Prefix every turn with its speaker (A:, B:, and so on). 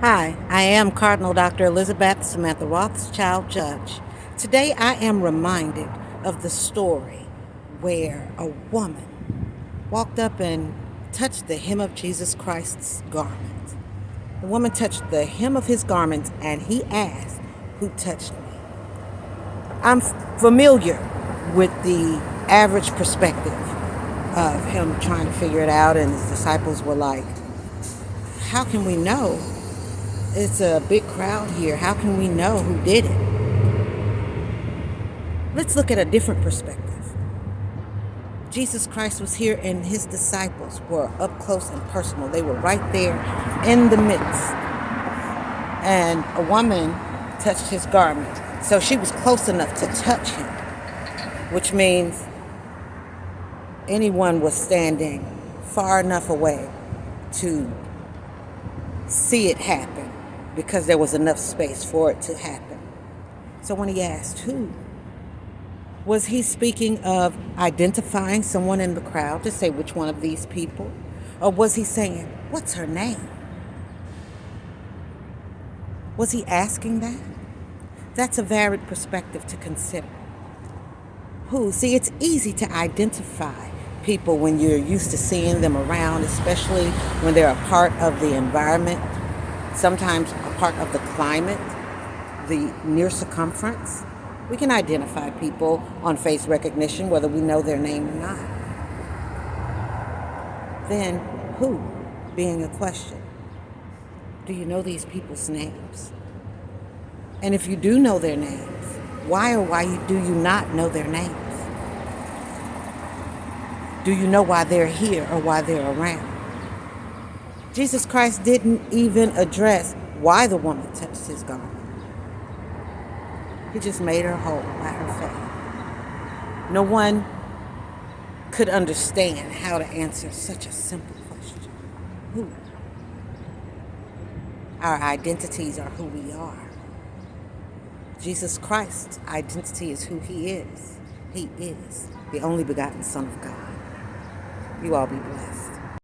A: Hi, I am Cardinal Dr. Elizabeth Samantha Rothschild Judge. Today I am reminded of the story where a woman walked up and touched the hem of Jesus Christ's garment. The woman touched the hem of his garment and he asked, "Who touched me?" I'm familiar with the average perspective of him trying to figure it out, and his disciples were like, "How can we know? It's a big crowd here. How can we know who did it?" Let's look at a different perspective. Jesus Christ was here and his disciples were up close and personal. They were right there in the midst. And a woman touched his garment. So she was close enough to touch him, which means anyone was standing far enough away to see it happen because there was enough space for it to happen. So when he asked who, was he speaking of identifying someone in the crowd to say which one of these people? Or was he saying, "What's her name?" Was he asking that? That's a varied perspective to consider. Who? See, it's easy to identify people when you're used to seeing them around, especially when they're a part of the environment, sometimes a part of the climate, the near circumference. We can identify people on face recognition, whether we know their name or not. Then, who being a question. Do you know these people's names? And if you do know their names, why do you not know their names? Do you know why they're here or why they're around? Jesus Christ didn't even address why the woman touched his garment. He just made her whole by her faith. No one could understand how to answer such a simple question. Who? Our identities are who we are. Jesus Christ's identity is who he is. He is the only begotten Son of God. You all be blessed.